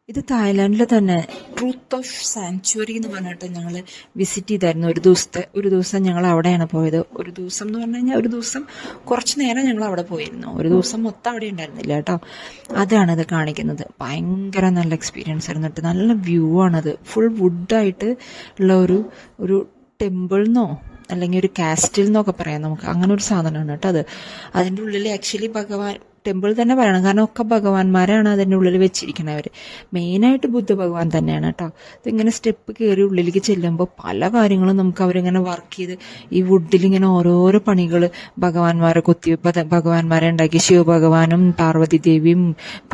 ഇത് തായ്ലാൻഡിൽ തന്നെ truth of sanctuary എന്ന് പറഞ്ഞിട്ട് ഞങ്ങൾ വിസിറ്റ് ചെയ്തായിരുന്നു. ഒരു ദിവസം ഞങ്ങൾ അവിടെയാണ് പോയത്. ഒരു ദിവസം എന്ന് പറഞ്ഞു കഴിഞ്ഞാൽ ഒരു ദിവസം കുറച്ച് നേരം ഞങ്ങൾ അവിടെ പോയിരുന്നു. ഒരു ദിവസം മൊത്തം അവിടെ ഉണ്ടായിരുന്നില്ല കേട്ടോ. അതാണിത് കാണിക്കുന്നത്. ഭയങ്കര നല്ല എക്സ്പീരിയൻസ് ആയിരുന്നു കേട്ടോ. നല്ല വ്യൂ ആണത്. ഫുൾ വുഡായിട്ട് ഉള്ള ഒരു ടെമ്പിൾന്നോ അല്ലെങ്കിൽ ഒരു കാസ്റ്റിൽ എന്നൊക്കെ പറയാം നമുക്ക്. അങ്ങനെ ഒരു സാധനമാണ് കേട്ടോ അത്. അതിൻ്റെ ഉള്ളിൽ ആക്ച്വലി ഭഗവാൻ ടെമ്പിൾ തന്നെ പറയണം, കാരണം ഒക്കെ ഭഗവാന്മാരാണ് അതിൻ്റെ ഉള്ളിൽ വെച്ചിരിക്കുന്നവർ. മെയിനായിട്ട് ബുദ്ധ ഭഗവാൻ തന്നെയാണ് കേട്ടോ. ഇതിങ്ങനെ സ്റ്റെപ്പ് കയറി ഉള്ളിലേക്ക് ചെല്ലുമ്പോൾ പല കാര്യങ്ങളും നമുക്ക് അവരിങ്ങനെ വർക്ക് ചെയ്ത് ഈ വുഡിലിങ്ങനെ ഓരോരോ പണികൾ ഭഗവാന്മാരെ ഭഗവാന്മാരെ ഉണ്ടാക്കി. ശിവഭഗവാനും പാർവതി ദേവിയും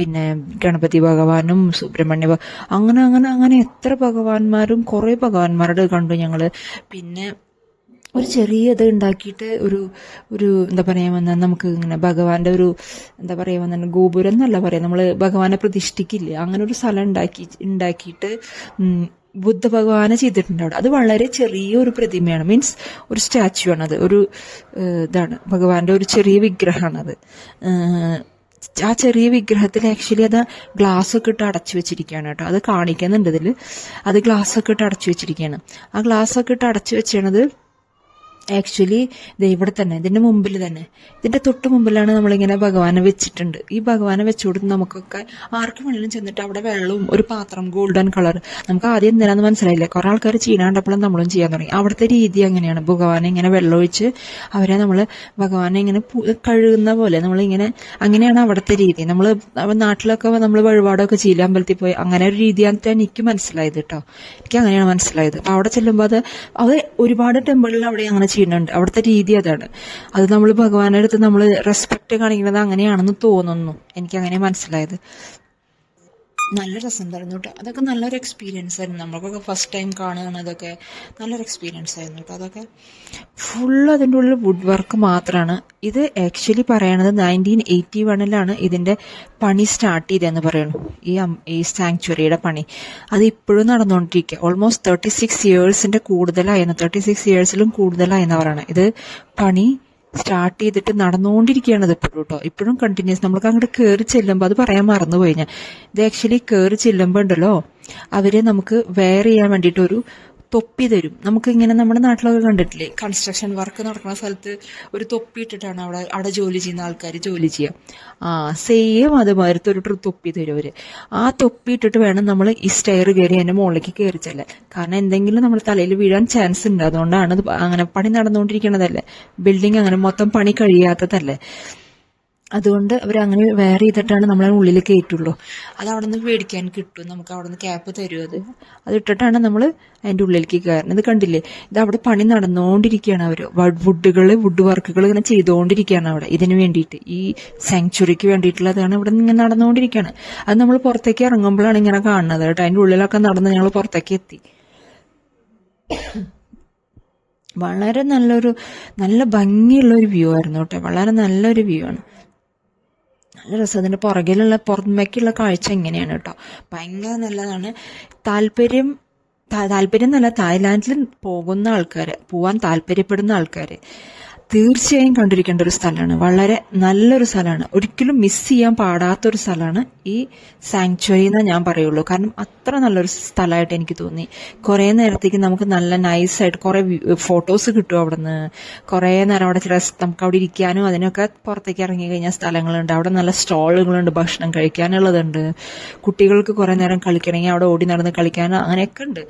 പിന്നെ ഗണപതി ഭഗവാനും സുബ്രഹ്മണ്യ അങ്ങനെ അങ്ങനെ അങ്ങനെ എത്ര ഭഗവാന്മാരും കുറേ ഭഗവാന്മാരുടെ കണ്ടു ഞങ്ങൾ. പിന്നെ ഒരു ചെറിയ ഇത് ഉണ്ടാക്കിയിട്ട് ഒരു എന്താ പറയുക, നമുക്ക് ഇങ്ങനെ ഭഗവാന്റെ എന്താ പറയുക, ഗോപുരം എന്നല്ല പറയാം, നമ്മൾ ഭഗവാനെ പ്രതിഷ്ഠിക്കില്ലേ, അങ്ങനെ ഒരു സ്ഥലം ഉണ്ടാക്കിയിട്ട് ബുദ്ധ ഭഗവാനെ ചെയ്തിട്ടുണ്ട് അവിടെ. അത് വളരെ ചെറിയൊരു പ്രതിമയാണ്, മീൻസ് ഒരു സ്റ്റാച്ചു ആണത്. ഇതാണ് ഭഗവാന്റെ ഒരു ചെറിയ വിഗ്രഹമാണത്. ആ ചെറിയ വിഗ്രഹത്തിൽ ആക്ച്വലി അത് ഗ്ലാസ് ഒക്കെ ഇട്ട് അടച്ചു വെച്ചിരിക്കുകയാണ് കേട്ടോ. അത് കാണിക്കുന്നുണ്ട് ഇതിൽ. അത് ഗ്ലാസ് ഒക്കെ ഇട്ട് അടച്ചു വെച്ചിരിക്കുകയാണ്. ആ ഗ്ലാസ് ഒക്കെ ഇട്ട് അടച്ചു വെച്ചത് ആക്ച്വലി ഇവിടെ തന്നെ, ഇതിൻ്റെ മുമ്പിൽ തന്നെ, ഇതിൻ്റെ തൊട്ട് മുമ്പിലാണ് നമ്മളിങ്ങനെ ഭഗവാനെ വെച്ചിട്ടുണ്ട്. ഈ ഭഗവാനെ വെച്ചുകൊടുത്ത് നമുക്കൊക്കെ ആർക്കും വേണമെങ്കിലും ചെന്നിട്ട് അവിടെ വെള്ളവും ഒരു പാത്രം ഗോൾഡൻ കളർ, നമുക്ക് ആദ്യം എന്തിനാന്ന് മനസ്സിലായില്ല. കുറേ ആൾക്കാർ ചെയ്യാണ്ടപ്പോഴും നമ്മളും ചെയ്യാൻ തുടങ്ങി. അവിടുത്തെ രീതി അങ്ങനെയാണ്. ഭഗവാനെ ഇങ്ങനെ വെള്ളമൊഴിച്ച് ഭഗവാനെ ഇങ്ങനെ കഴുകുന്ന പോലെ നമ്മളിങ്ങനെ, അങ്ങനെയാണ് അവിടുത്തെ രീതി. നാട്ടിലൊക്കെ നമ്മൾ വഴിപാടൊക്കെ ചെയ്യില്ല, അമ്പലത്തിൽ പോയി, അങ്ങനെ ഒരു രീതിയാണെന്ന് എനിക്ക് മനസ്സിലായത് കേട്ടോ. എനിക്ക് അങ്ങനെയാണ് മനസ്സിലായത്. അപ്പോൾ അവിടെ ചെല്ലുമ്പോൾ അത് ഒരുപാട് ടെമ്പിളിൽ അവിടെ അങ്ങനെ ചെയ്യുന്നുണ്ട്. അവിടുത്തെ രീതി അതാണ്. അത് നമ്മൾ ഭഗവാന്റെ അടുത്ത് നമ്മൾ റെസ്പെക്ട് കാണിക്കുന്നത് അങ്ങനെയാണെന്ന് തോന്നുന്നു. എനിക്കങ്ങനെ മനസ്സിലായത്. നല്ല രസമുണ്ടായിരുന്നു കേട്ടോ. അതൊക്കെ നല്ലൊരു എക്സ്പീരിയൻസ് ആയിരുന്നു. നമ്മൾക്കൊക്കെ ഫസ്റ്റ് ടൈം കാണുകയാണ്. അതൊക്കെ നല്ലൊരു എക്സ്പീരിയൻസ് ആയിരുന്നു കേട്ടോ. അതൊക്കെ ഫുള്ള് അതിൻ്റെ ഉള്ളിൽ വുഡ് വർക്ക് മാത്രമാണ്. ഇത് ആക്ച്വലി പറയണത് 1981 ഇതിൻ്റെ പണി സ്റ്റാർട്ട് ചെയ്തതെന്ന് പറയുന്നു. ഈ സാങ്ച്വറിയുടെ പണി അത് ഇപ്പോഴും നടന്നുകൊണ്ടിരിക്കുക. ഓൾമോസ്റ്റ് 36 ഇയേഴ്സിൻ്റെ കൂടുതലായിരുന്നു. 36 ഇയേഴ്സിലും കൂടുതലായെന്ന് പറയണം. ഇത് പണി സ്റ്റാർട്ട് ചെയ്തിട്ട് നടന്നുകൊണ്ടിരിക്കുകയാണ് ഇത് ഇപ്പോഴും കേട്ടോ. ഇപ്പോഴും കണ്ടിന്യൂസ്. നമ്മൾക്ക് അങ്ങോട്ട് കയറി ചെല്ലുമ്പോൾ, അത് പറയാൻ മറന്നുപോയി ഞാൻ, ഇത് ആക്ച്വലി കയറി ചെല്ലുമ്പോൾ ഉണ്ടല്ലോ, അവര് നമുക്ക് വെയർ ചെയ്യാൻ വേണ്ടിയിട്ട് തൊപ്പി തരും. നമുക്ക് ഇങ്ങനെ നമ്മുടെ നാട്ടിലൊക്കെ കണ്ടിട്ടില്ലേ, കൺസ്ട്രക്ഷൻ വർക്ക് നടക്കുന്ന സ്ഥലത്ത് ഒരു തൊപ്പി ഇട്ടിട്ടാണ് അവിടെ ജോലി ചെയ്യുന്ന ആൾക്കാർ ജോലി ചെയ്യുക. സെയിം അതുമാതിരത്തെ ഒരു തൊപ്പി തരും അവര്. ആ തൊപ്പി ഇട്ടിട്ട് വേണം നമ്മൾ ഈ സ്റ്റെയർ കയറി അതിന്റെ മുകളിലേക്ക് കയറി ചെല്ലാൻ. കാരണം എന്തെങ്കിലും നമ്മുടെ തലയിൽ വീഴാൻ ചാൻസ് ഉണ്ട്. അതുകൊണ്ടാണ് അങ്ങനെ പണി നടന്നുകൊണ്ടിരിക്കണതല്ലേ, ബിൽഡിംഗ് അങ്ങനെ മൊത്തം പണി കഴിയാത്തതല്ലേ. അതുകൊണ്ട് അവരങ്ങനെ വെയർ ചെയ്തിട്ടാണ് നമ്മളെ ഉള്ളിൽ കയറ്റുള്ളൂ. അത് അവിടെ നിന്ന് മേടിക്കാൻ കിട്ടും നമുക്ക്. അവിടെ നിന്ന് ക്യാപ്പ് തരും. അത് ഇട്ടിട്ടാണ് നമ്മൾ അതിൻ്റെ ഉള്ളിലേക്ക് കയറുന്നത്. ഇത് കണ്ടില്ലേ, ഇത് അവിടെ പണി നടന്നുകൊണ്ടിരിക്കുകയാണ്. അവർ വുഡ് വർക്കുകൾ ഇങ്ങനെ ചെയ്തുകൊണ്ടിരിക്കുകയാണ് അവിടെ. ഇതിന് വേണ്ടിയിട്ട്, ഈ സാങ്ച്വറിക്ക് വേണ്ടിയിട്ടുള്ളതാണ് ഇവിടെ ഇങ്ങനെ നടന്നുകൊണ്ടിരിക്കുകയാണ്. അത് നമ്മൾ പുറത്തേക്ക് ഇറങ്ങുമ്പോഴാണ് ഇങ്ങനെ കാണുന്നത് കേട്ടോ. അതിൻ്റെ ഉള്ളിലൊക്കെ നടന്ന് ഞങ്ങൾ പുറത്തേക്ക് എത്തി. വളരെ നല്ല ഭംഗിയുള്ളൊരു വ്യൂ ആയിരുന്നു കേട്ടോ. വളരെ നല്ലൊരു വ്യൂ ആണ്. നല്ല രസം. അതിൻ്റെ പുറമേക്കുള്ള കാഴ്ച എങ്ങനെയാണ് കേട്ടോ. ഭയങ്കര നല്ലതാണ്. താല്പര്യം എന്നല്ല, തായ്ലാൻഡിൽ പോവാൻ താല്പര്യപ്പെടുന്ന ആൾക്കാർ തീർച്ചയായും കണ്ടിരിക്കേണ്ട ഒരു സ്ഥലമാണ്. വളരെ നല്ലൊരു സ്ഥലമാണ്. ഒരിക്കലും മിസ് ചെയ്യാൻ പാടാത്തൊരു സ്ഥലമാണ് ഈ സാങ്ച്വറി എന്ന് ഞാൻ പറയുള്ളൂ. കാരണം അത്ര നല്ലൊരു സ്ഥലമായിട്ട് എനിക്ക് തോന്നി. കുറേ നേരത്തേക്ക് നമുക്ക് നല്ല നൈസായിട്ട് കുറേ ഫോട്ടോസ് കിട്ടും അവിടെ നിന്ന്. കുറേ നേരം അവിടെ നമുക്ക് അവിടെ ഇരിക്കാനും അതിനൊക്കെ പുറത്തേക്ക് ഇറങ്ങി കഴിഞ്ഞാൽ സ്ഥലങ്ങളുണ്ട്. അവിടെ നല്ല സ്റ്റോളുകളുണ്ട്, ഭക്ഷണം കഴിക്കാനുള്ളതുണ്ട്. കുട്ടികൾക്ക് കുറേ നേരം കളിക്കണമെങ്കിൽ അവിടെ ഓടി നടന്ന് കളിക്കാനും അങ്ങനെയൊക്കെ ഉണ്ട്.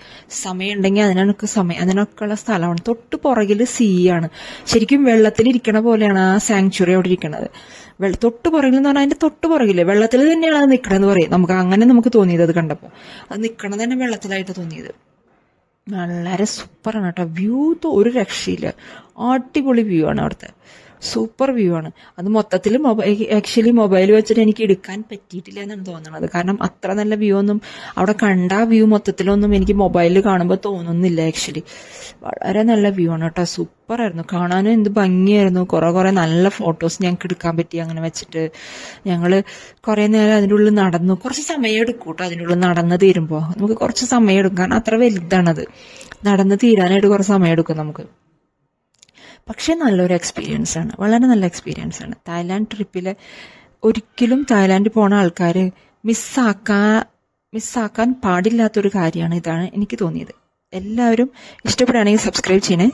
സമയം ഉണ്ടെങ്കിൽ അതിനൊക്കെയുള്ള സ്ഥലമാണ്. തൊട്ട് പുറകിൽ സീയാണ്. ശരിക്കും വെള്ളത്തിലിരിക്കണ പോലെയാണ് ആ സാങ്ച്വറി അവിടെ ഇരിക്കണത്. തൊട്ട് പുറകിൽ എന്ന് പറഞ്ഞാൽ അതിന്റെ തൊട്ട് പുറകില്ലേ, വെള്ളത്തിൽ തന്നെയാണ് അത് നിൽക്കണമെന്ന് പറയും. നമുക്ക് തോന്നിയത് അത് കണ്ടപ്പോൾ. അത് നിൽക്കണത് തന്നെ വെള്ളത്തിലായിട്ട് തോന്നിയത്. വളരെ സൂപ്പറാണ് കേട്ടോ. വ്യൂ ഒരു രക്ഷയില്ല. അടിപൊളി വ്യൂ ആണ് അവിടുത്തെ. സൂപ്പർ വ്യൂ ആണ്. അത് മൊത്തത്തിൽ ആക്ച്വലി മൊബൈൽ വെച്ചിട്ട് എനിക്ക് എടുക്കാൻ പറ്റിയിട്ടില്ല എന്നാണ് തോന്നുന്നത്. കാരണം അത്ര നല്ല വ്യൂ ഒന്നും അവിടെ കണ്ട വ്യൂ മൊത്തത്തിലൊന്നും എനിക്ക് മൊബൈലിൽ കാണുമ്പോൾ തോന്നുന്നില്ല ആക്ച്വലി. വളരെ നല്ല വ്യൂ ആണ് കേട്ടോ. സൂപ്പറായിരുന്നു. കാണാനും എന്ത് ഭംഗിയായിരുന്നു. കുറേ നല്ല ഫോട്ടോസ് ഞങ്ങൾക്ക് എടുക്കാൻ പറ്റി. അങ്ങനെ വെച്ചിട്ട് ഞങ്ങൾ കുറേ നേരം അതിൻ്റെ ഉള്ളിൽ നടന്നു. കുറച്ച് സമയം എടുക്കും കേട്ടോ അതിൻ്റെ ഉള്ളിൽ നടന്ന് തീരുമ്പോൾ. നമുക്ക് കുറച്ച് സമയം എടുക്കും, കാരണം അത്ര വലുതാണത്. നടന്ന് തീരാനായിട്ട് കുറച്ച് സമയം എടുക്കും നമുക്ക്. പക്ഷേ നല്ലൊരു എക്സ്പീരിയൻസ് ആണ്. വളരെ നല്ല എക്സ്പീരിയൻസ് ആണ്. തായ്ലാൻഡ് ട്രിപ്പിൽ ഒരിക്കലും തായ്ലാൻഡിൽ പോണ ആൾക്കാർ മിസ്സാക്കാൻ മിസ്സാക്കാൻ പാടില്ലാത്തൊരു കാര്യമാണ്. ഇതാണ് എനിക്ക് തോന്നിയത്. എല്ലാവരും ഇഷ്ടപ്പെടുകയാണെങ്കിൽ സബ്സ്ക്രൈബ് ചെയ്യണേ.